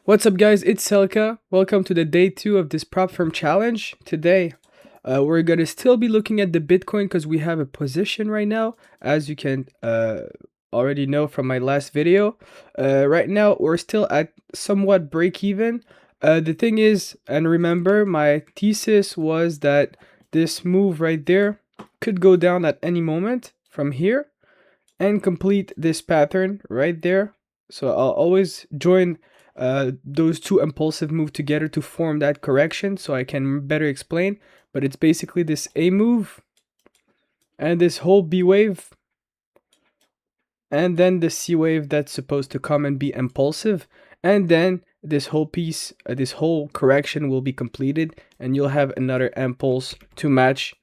What's up, guys? It's Selka. Welcome to the day 2 of this prop firm challenge. Today, we're gonna still be looking at the Bitcoin because we have a position right now, as you can already know from my last video. Right now, we're still at somewhat break even. The thing is, and remember, my thesis was that this move right there could go down at any moment from here and complete this pattern right there. So I'll always join those two impulsive moves together to form that correction so I can better explain. But it's basically this A move and this whole B wave and then the C wave that's supposed to come and be impulsive, and then this whole piece, this whole correction will be completed and you'll have another impulse to match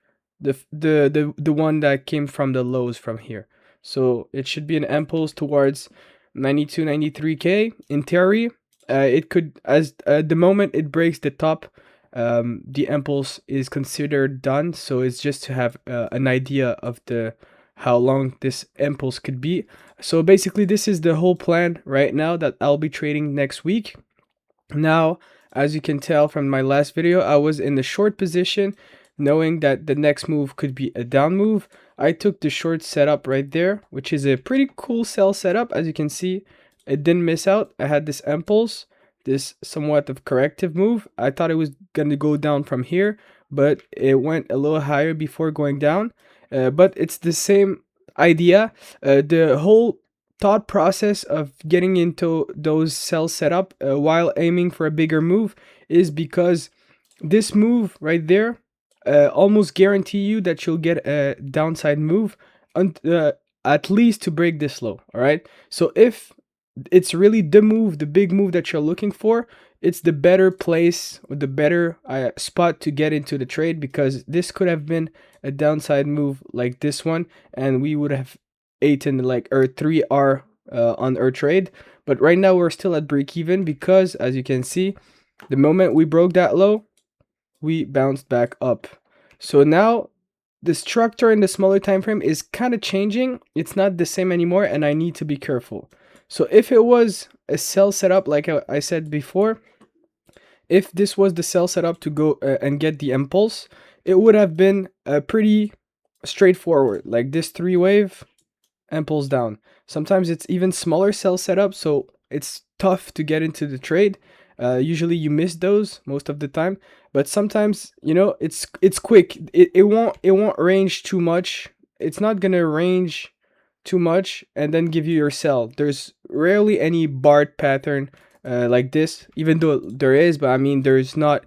the one that came from the lows from here. So it should be an impulse towards 92 93k in theory. It could, as the moment it breaks the top, the impulse is considered done, so it's just to have an idea of the how long this impulse could be. So basically this is the whole plan right now that I'll be trading next week. Now, as you can tell from my last video, I was in the short position knowing that the next move could be a down move. I took the short setup right there, which is a pretty cool sell setup. As you can see, it didn't miss out. I had this impulse, this somewhat of corrective move. I thought it was going to go down from here, but it went a little higher before going down. But it's the same idea. The whole thought process of getting into those sell setup while aiming for a bigger move is because this move right there almost guarantee you that you'll get a downside move at least to break this low. All right, so if it's really the move, the big move that you're looking for, it's the better place or the better spot to get into the trade, because this could have been a downside move like this one and we would have eaten like our 3R on our trade. But right now we're still at break even because, as you can see, the moment we broke that low, we bounced back up. So now the structure in the smaller time frame is kind of changing. It's not the same anymore and I need to be careful. So if it was a sell setup, like I said before, if this was the sell setup to go and get the impulse, it would have been pretty straightforward, like this 3-wave impulse down. Sometimes it's even smaller sell setup, so it's tough to get into the trade. Usually you miss those most of the time, but sometimes, you know, it's quick. It won't range too much. It's not gonna range too much and then give you your sell. There's rarely any barred pattern like this, even though there is, but I mean there's not.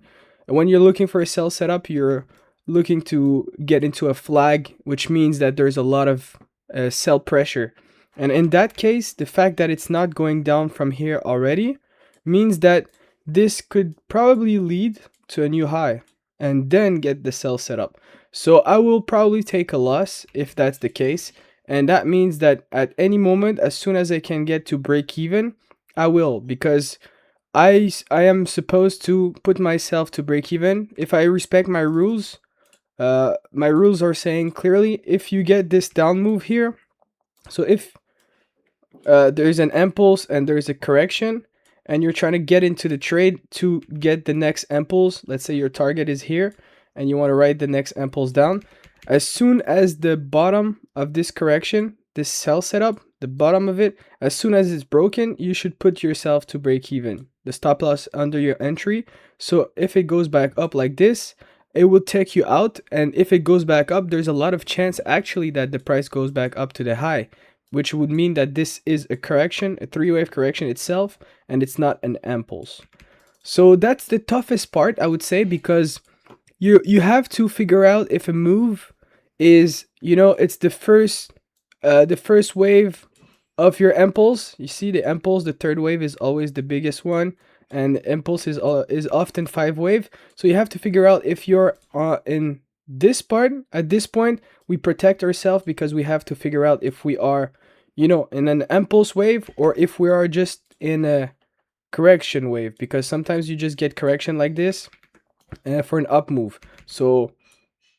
When you're looking for a sell setup, you're looking to get into a flag, which means that there's a lot of sell pressure. And in that case, the fact that it's not going down from here already means that this could probably lead to a new high and then get the sell setup. So I will probably take a loss if that's the case. And that means that at any moment, as soon as I can get to break even, I will, because I am supposed to put myself to break even. If I respect my rules, my rules are saying clearly, if you get this down move here, so if there's an impulse and there's a correction and you're trying to get into the trade to get the next impulse, let's say your target is here and you want to write the next impulse down, as soon as the bottom of this correction, this sell setup, the bottom of it, as soon as it's broken, you should put yourself to break even, the stop loss under your entry. So if it goes back up like this, it will take you out, and if it goes back up, there's a lot of chance actually that the price goes back up to the high, which would mean that this is a correction, a 3-wave correction itself, and it's not an impulse. So that's the toughest part, I would say, because you have to figure out if a move is, you know, it's the first wave of your impulse. You see the impulse, the third wave is always the biggest one, and impulse is often 5-wave. So you have to figure out if you're in this part. At this point, we protect ourselves because we have to figure out if we are, you know, in an impulse wave or if we are just in a correction wave, because sometimes you just get correction like this for an up move. So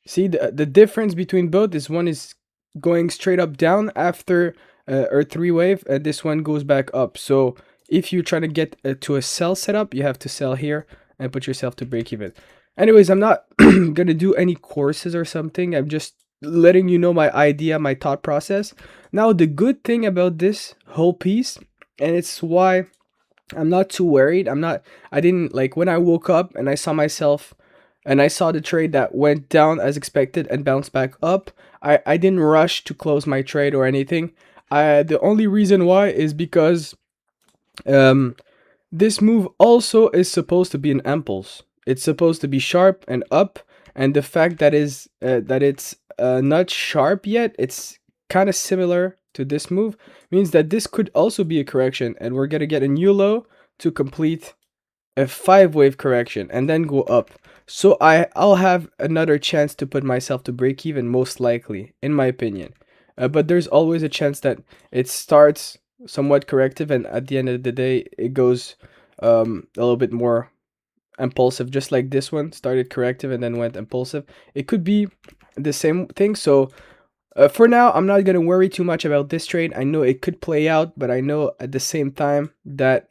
see the difference between both is one is going straight up down after or 3-wave, and this one goes back up. So if you're trying to get to a sell setup, you have to sell here and put yourself to break even. Anyways, I'm not gonna do any courses or something. I'm just letting you know my idea, my thought process. Now, the good thing about this whole piece, and it's why I'm not too worried. I didn't like when I woke up and I saw myself and I saw the trade that went down as expected and bounced back up. I didn't rush to close my trade or anything. The only reason why is because um, this move also is supposed to be an impulse. It's supposed to be sharp and up, and the fact that it's not sharp yet, it's kind of similar to this move, means that this could also be a correction, and we're gonna get a new low to complete a 5 wave correction and then go up. So I'll have another chance to put myself to break even, most likely, in my opinion. But there's always a chance that it starts somewhat corrective and at the end of the day it goes a little bit more impulsive, just like this one started corrective and then went impulsive. It could be the same thing. So for now, I'm not going to worry too much about this trade. I know it could play out, but I know at the same time that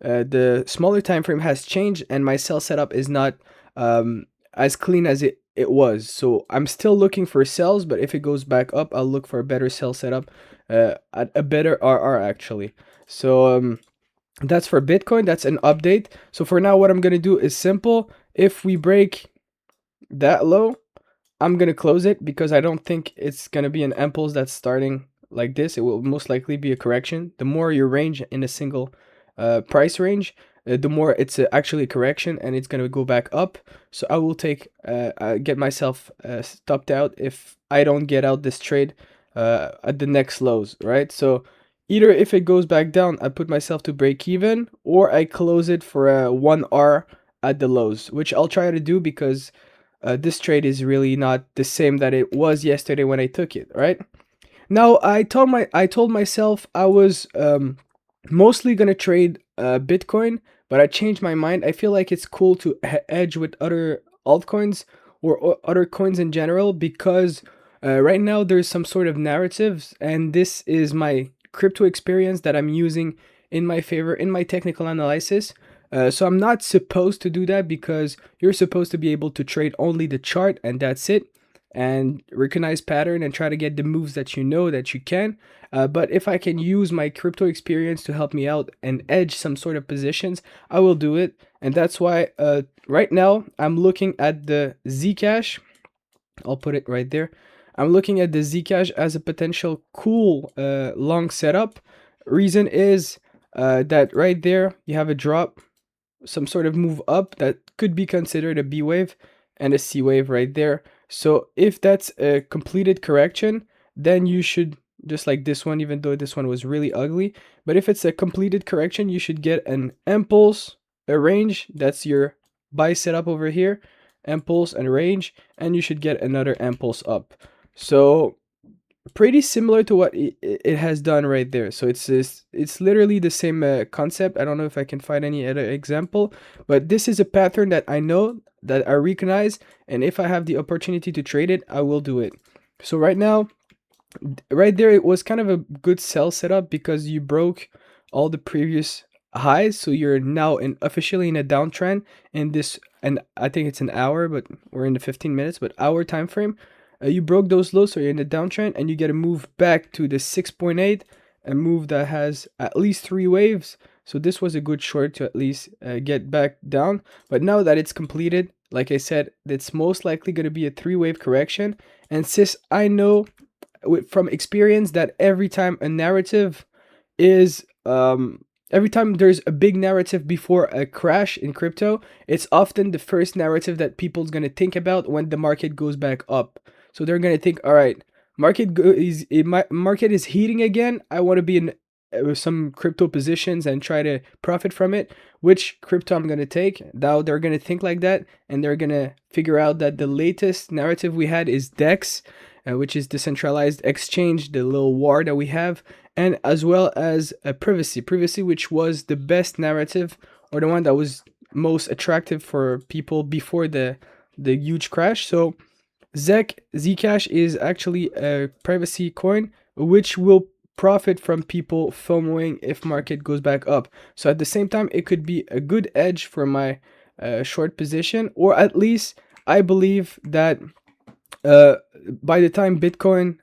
the smaller time frame has changed and my sell setup is not as clean as it was. So I'm still looking for sells, but if it goes back up, I'll look for a better sell setup, at a better RR actually. So that's for Bitcoin. That's an update. So for now, what I'm going to do is simple. If we break that low, I'm gonna close it because I don't think it's gonna be an impulse that's starting like this. It will most likely be a correction. The more your range in a single price range, the more it's actually a correction and it's gonna go back up. So I will get myself stopped out if I don't get out this trade at the next lows, right? So either if it goes back down, I put myself to break even, or I close it for a 1R at the lows, which I'll try to do because this trade is really not the same that it was yesterday when I took it, right? Now I told myself I was mostly gonna trade Bitcoin, but I changed my mind. I feel like it's cool to edge with other altcoins or other coins in general because right now there's some sort of narratives, and this is my crypto experience that I'm using in my favor in my technical analysis. So I'm not supposed to do that because you're supposed to be able to trade only the chart and that's it, and recognize pattern and try to get the moves that you know that you can. But if I can use my crypto experience to help me out and edge some sort of positions, I will do it. And that's why right now I'm looking at the Zcash. I'll put it right there. I'm looking at the Zcash as a potential cool long setup. Reason is that right there you have a drop, some sort of move up that could be considered a B wave, and a C wave right there. So if that's a completed correction, then you should, just like this one, even though this one was really ugly, but if it's a completed correction, you should get an impulse, a range, that's your buy setup over here, impulse and range, and you should get another impulse up. So pretty similar to what it has done right there. So it's literally the same concept. I don't know if I can find any other example, but this is a pattern that I know, that I recognize, and if I have the opportunity to trade it, I will do it. So right now, right there, it was kind of a good sell setup because you broke all the previous highs, so you're now officially in a downtrend in this, and I think it's an hour, but we're in the 15 minutes, but hour time frame. You broke those lows, so you're in the downtrend, and you get to move back to the 6.8, a move that has at least 3 waves. So this was a good short to at least get back down. But now that it's completed, like I said, it's most likely going to be a 3-wave correction. And since I know from experience that every time a narrative is every time there's a big narrative before a crash in crypto, it's often the first narrative that people's going to think about when the market goes back up. So they're going to think, all right, market is heating again. I want to be in some crypto positions and try to profit from it. Which crypto I'm going to take? Now they're going to think like that, and they're going to figure out that the latest narrative we had is DEX, which is decentralized exchange, the little war that we have, and as well as privacy, which was the best narrative, or the one that was most attractive for people before the huge crash. So Zcash is actually a privacy coin, which will profit from people FOMOing if market goes back up. So at the same time, it could be a good edge for my short position, or at least I believe that uh, by the time Bitcoin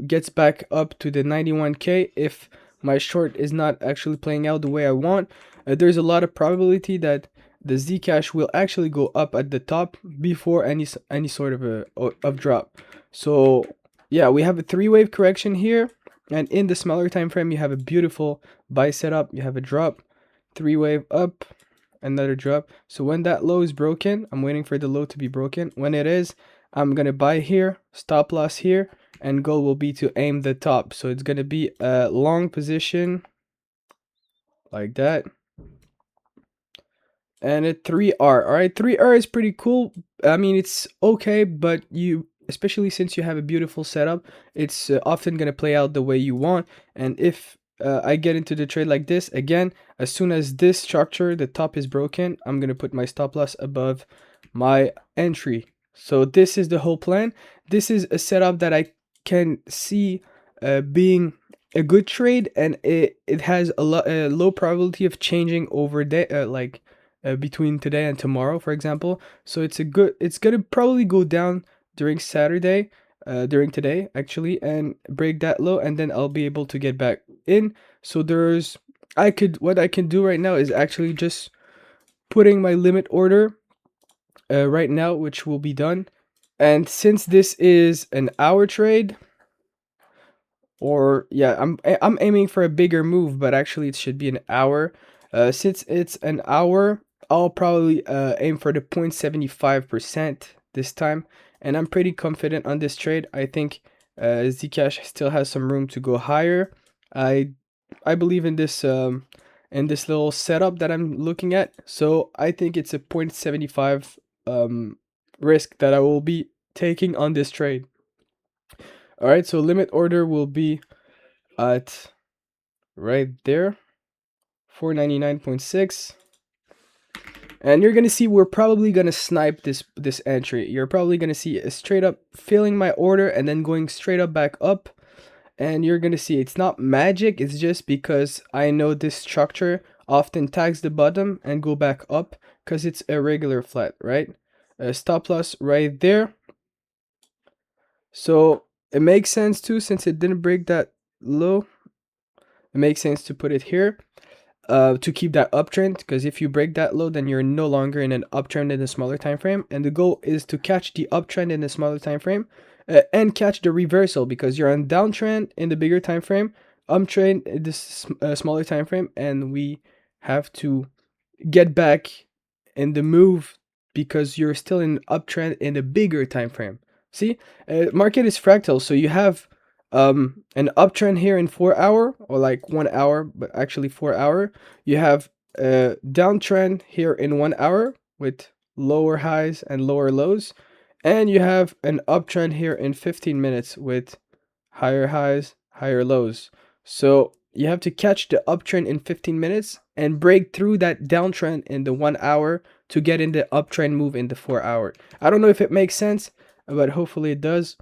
gets back up to the 91K, if my short is not actually playing out the way I want, there's a lot of probability that the Zcash will actually go up at the top before any sort of a of drop. So yeah, we have a three-wave correction here, and in the smaller time frame, you have a beautiful buy setup. You have a drop, three-wave up, another drop. So when that low is broken, I'm waiting for the low to be broken. When it is, I'm gonna buy here, stop loss here, and goal will be to aim the top. So it's gonna be a long position like that, and a 3R. All right, 3R is pretty cool. I mean, it's okay, but you, especially since you have a beautiful setup, it's often gonna play out the way you want. And if I get into the trade like this again, as soon as this structure, the top is broken, I'm gonna put my stop loss above my entry. So this is the whole plan. This is a setup that I can see being a good trade, and it has a low probability of changing over day, between today and tomorrow, for example. So it's gonna probably go down during Saturday, during today actually, and break that low, and then I'll be able to get back in. So what I can do right now is actually just putting my limit order right now, which will be done. And since this is an hour trade, or yeah, I'm aiming for a bigger move, but actually it should be an hour. Since it's an hour, I'll probably aim for the 0.75% this time, and I'm pretty confident on this trade. I think Zcash still has some room to go higher. I I believe in this little setup that I'm looking at, so I think it's a 0.75 risk that I will be taking on this trade. All right, so limit order will be at right there, 499.6. And you're gonna see we're probably gonna snipe this entry. You're probably gonna see a straight up filling my order and then going straight up back up. And you're gonna see it's not magic, it's just because I know this structure often tags the bottom and go back up because it's a regular flat, right? Stop loss right there. So it makes sense too, since it didn't break that low. It makes sense to put it here to keep that uptrend, because if you break that low, then you're no longer in an uptrend in the smaller time frame, and the goal is to catch the uptrend in the smaller time frame and catch the reversal, because you're on downtrend in the bigger time frame, uptrend in this smaller time frame, and we have to get back in the move because you're still in uptrend in the bigger time frame. See, market is fractal, so you have an uptrend here in 4 hour, or like 1 hour, but actually 4 hour. You have a downtrend here in 1 hour with lower highs and lower lows, and you have an uptrend here in 15 minutes with higher highs, higher lows. So you have to catch the uptrend in 15 minutes and break through that downtrend in the 1 hour to get in the uptrend move in the 4 hour. I don't know if it makes sense, but hopefully it does.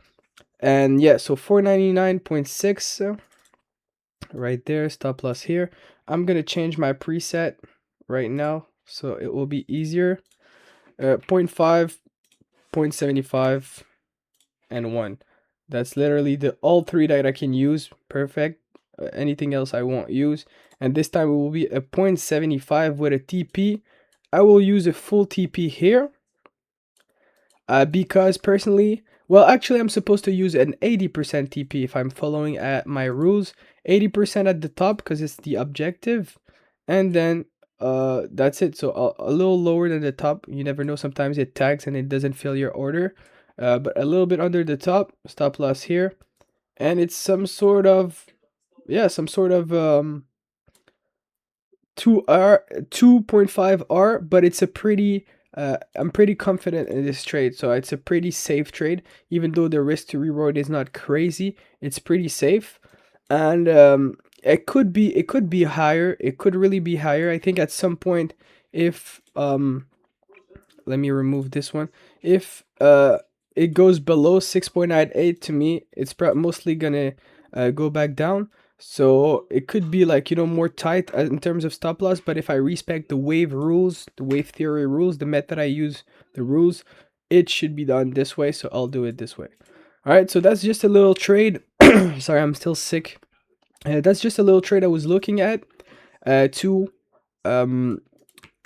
And yeah, so 499.6 right there, stop loss here. I'm gonna change my preset right now so it will be easier. 0.5, 0.75, and 1. That's literally the all three that I can use. Perfect. Anything else I won't use. And this time it will be a 0.75 with a TP. I will use a full TP here. Because personally, well, actually I'm supposed to use an 80% TP if I'm following at my rules. 80% at the top because it's the objective, and then that's it. So a little lower than the top. You never know, sometimes it tags and it doesn't fill your order. But a little bit under the top, stop loss here, and it's some sort of, yeah, some sort of 2R, 2.5R, but it's a pretty I'm pretty confident in this trade, so it's a pretty safe trade. Even though the risk to reward is not crazy, it's pretty safe. And it could be higher. It could really be higher. I think at some point, if let me remove this one. If it goes below 6.98, to me, it's mostly gonna go back down. So it could be like, more tight in terms of stop loss, but if I respect the wave rules, the wave theory rules, the method I use, the rules, it should be done this way. So I'll do it this way. All right, so that's just a little trade. Sorry, I'm still sick. That's just a little trade I was looking at to um,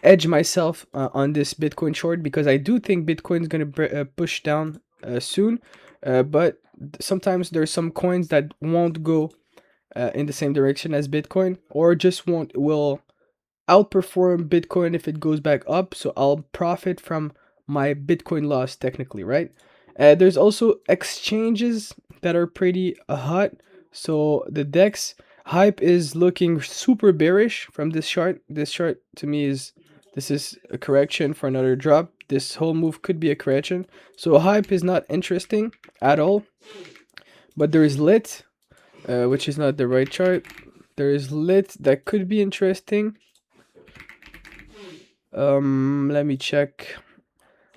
edge myself on this Bitcoin short, because I do think Bitcoin's going to push down soon. But sometimes there's some coins that won't go in the same direction as Bitcoin, or just won't will outperform Bitcoin if it goes back up. So I'll profit from my Bitcoin loss technically, right? There's also exchanges that are pretty hot. So the DEX hype is looking super bearish from this chart. This chart to me this is a correction for another drop. This whole move could be a correction. So hype is not interesting at all. But there is lit, which is not the right chart. There is lit that could be interesting. Let me check.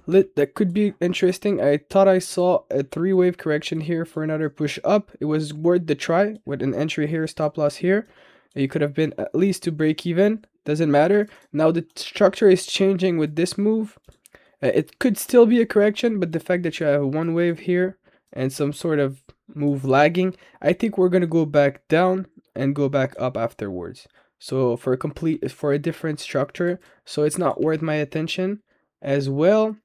Lit that could be interesting. I thought I saw a 3-wave correction here for another push up. It was worth the try with an entry here, stop loss here. You could have been at least to break even. Doesn't matter. Now the structure is changing with this move. It could still be a correction, but the fact that you have one wave here and some sort of move lagging, I think we're going to go back down and go back up afterwards. So for a different structure, so it's not worth my attention as well.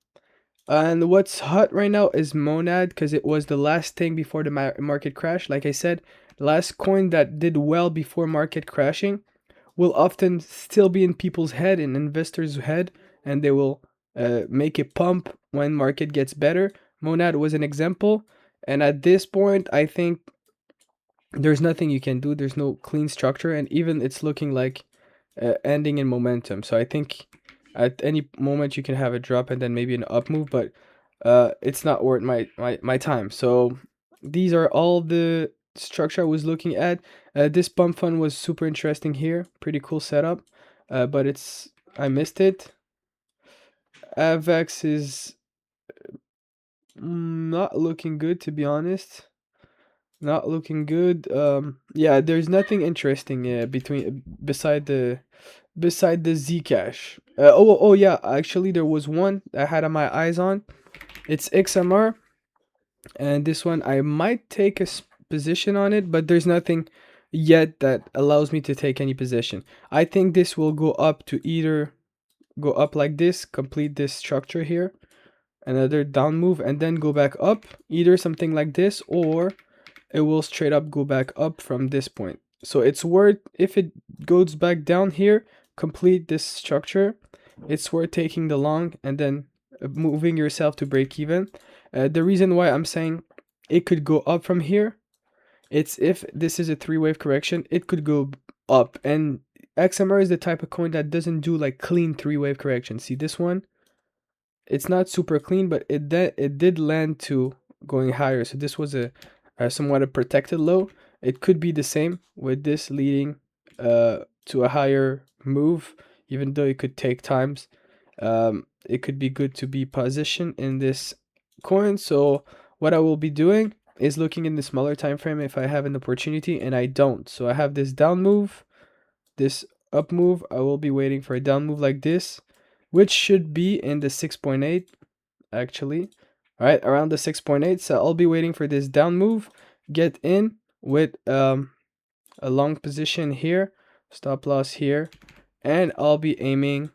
And what's hot right now is Monad, because it was the last thing before the market crash. Like I said, the last coin that did well before market crashing will often still be in people's head, in investors' head, and they will make a pump when market gets better. Monad was an example, and at this point, I think there's nothing you can do. There's no clean structure, and even it's looking like ending in momentum. So I think at any moment you can have a drop and then maybe an up move, but it's not worth my time. So these are all the structure I was looking at. This pump fund was super interesting here, pretty cool setup, but I missed it. Avex is not looking good, to be honest. Not looking good. Yeah, there's nothing interesting beside the Zcash. Oh yeah, actually there was one I had my eyes on. It's XMR, and this one I might take a position on it, but there's nothing yet that allows me to take any position. I think this will go up to either go up like this, complete this structure here, another down move, and then go back up, either something like this, or it will straight up go back up from this point. So it's worth, if it goes back down here, complete this structure, it's worth taking the long and then moving yourself to break even. The reason why I'm saying it could go up from here, it's if this is a 3-wave correction, it could go up. And XMR is the type of coin that doesn't do like clean 3-wave correction. See this one? It's not super clean, but it did land to going higher. So this was a somewhat a protected low. It could be the same with this leading to a higher move, even though it could take times. It could be good to be positioned in this coin. So what I will be doing is looking in the smaller time frame if I have an opportunity, and I don't. So I have this down move, this up move. I will be waiting for a down move like this, which should be in the 6.8 actually. All right, around the 6.8. So I'll be waiting for this down move, get in with a long position here, stop loss here, and I'll be aiming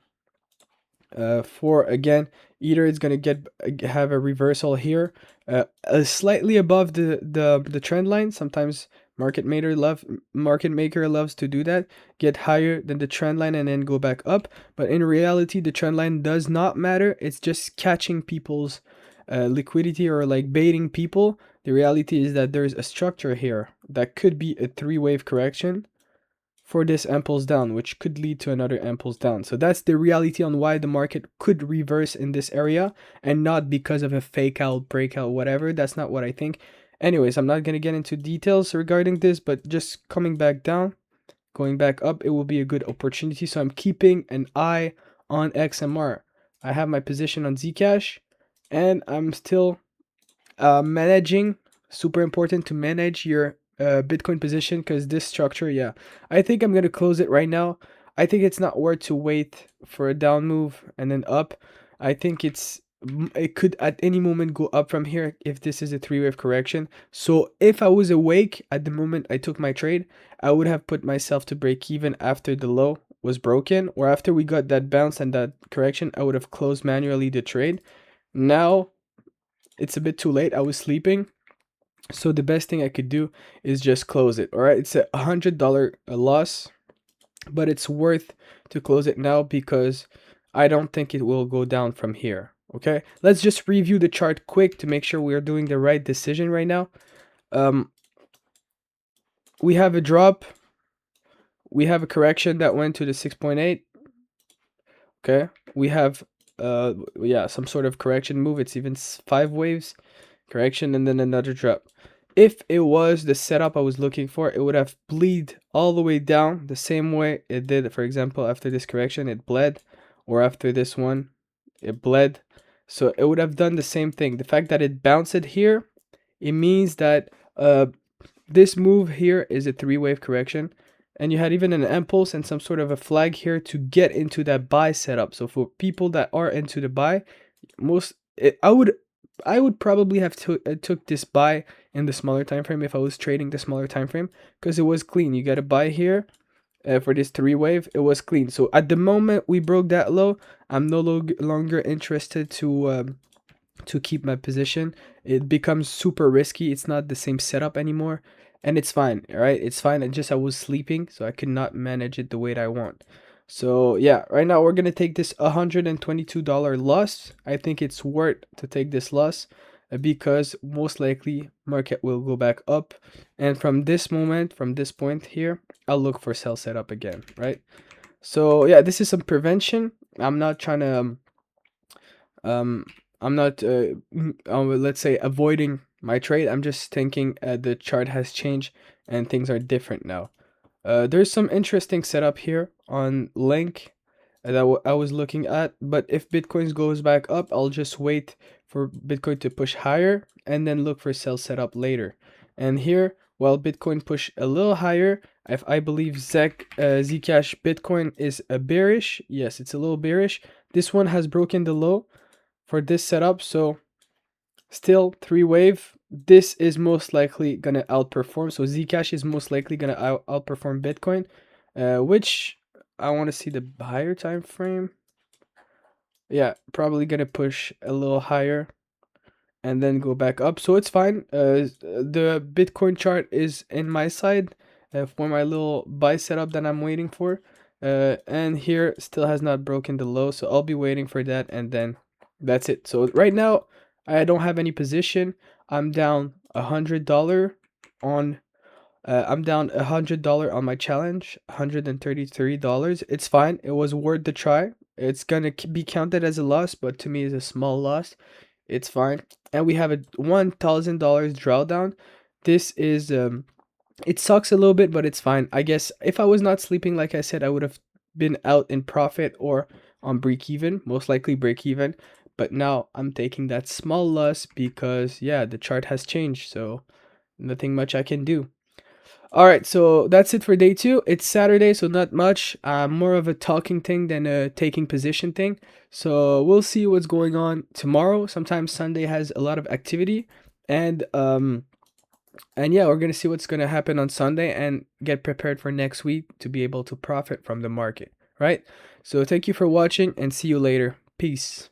for, again, either it's going to have a reversal here, slightly above the trend line. Sometimes market maker loves to do that, get higher than the trend line and then go back up. But in reality, the trend line does not matter. It's just catching people's liquidity, or like baiting people. The reality is that there's a structure here that could be a 3-wave correction for this impulse down, which could lead to another impulse down. So that's the reality on why the market could reverse in this area, and not because of a fake out, breakout, whatever. That's not what I think. Anyways, I'm not going to get into details regarding this, but just coming back down, going back up, it will be a good opportunity. So I'm keeping an eye on XMR. I have my position on Zcash, and I'm still managing. Super important to manage your Bitcoin position, because this structure, yeah, I think I'm gonna close it right now. I think it's not worth to wait for a down move and then up. I think it could at any moment go up from here if this is a three-wave correction. So if I was awake at the moment I took my trade, I would have put myself to break even after the low was broken, or after we got that bounce and that correction, I would have closed manually the trade. Now it's a bit too late. I was sleeping. So the best thing I could do is just close it. All right, it's $100 loss, but it's worth to close it now because I don't think it will go down from here. Okay, let's just review the chart quick to make sure we are doing the right decision right now. Um, we have a drop. We have a correction that went to the 6.8. Okay, we have yeah, some sort of correction move. It's even 5 waves correction and then another drop. If it was the setup I was looking for, it would have bleed all the way down the same way it did, for example, after this correction, it bled, or after this one, it bled. So it would have done the same thing. The fact that it bounced it here, it means that this move here is a three-wave correction, and you had even an impulse and some sort of a flag here to get into that buy setup. So for people that are into the buy, I would probably have took this buy in the smaller time frame if I was trading the smaller time frame, because it was clean. You got a buy here for this three-wave. It was clean. So at the moment we broke that low, I'm no longer interested to keep my position. It becomes super risky. It's not the same setup anymore, and it's fine. All right, it's fine. And just I was sleeping, so I could not manage it the way that I want. So yeah, right now we're gonna take this $122 loss. I think it's worth to take this loss because most likely market will go back up, and from this moment, from this point here, I'll look for sell setup again, right? So yeah, this is some prevention. I'm not trying to um I'm not let's say avoiding my trade. I'm just thinking the chart has changed and things are different now. There's some interesting setup here on link that I was looking at, but if Bitcoin goes back up, I'll just wait for Bitcoin to push higher and then look for sell setup later. And here, while Bitcoin push a little higher, if I believe Zcash Bitcoin is a bearish. Yes, it's a little bearish. This one has broken the low for this setup, so still three wave. This is most likely gonna outperform. So Zcash is most likely gonna outperform Bitcoin, which I want to see the higher time frame. Yeah, probably gonna push a little higher and then go back up. So it's fine. The Bitcoin chart is in my side for my little buy setup that I'm waiting for. And here still has not broken the low, so I'll be waiting for that, and then that's it. So right now I don't have any position. I'm down $100 on I'm down $100 on my challenge, $133. It's fine. It was worth the try. It's gonna be counted as a loss, but to me, it's a small loss. It's fine. And we have a $1,000 drawdown. This is it sucks a little bit, but it's fine. I guess if I was not sleeping, like I said, I would have been out in profit or on break even, most likely break even. But now I'm taking that small loss because yeah, the chart has changed, so nothing much I can do. All right, so that's it for day 2. It's Saturday, so not much. More of a talking thing than a taking position thing. So we'll see what's going on tomorrow. Sometimes Sunday has a lot of activity, and yeah, we're gonna see what's gonna happen on Sunday and get prepared for next week to be able to profit from the market. Right? So thank you for watching and see you later. Peace.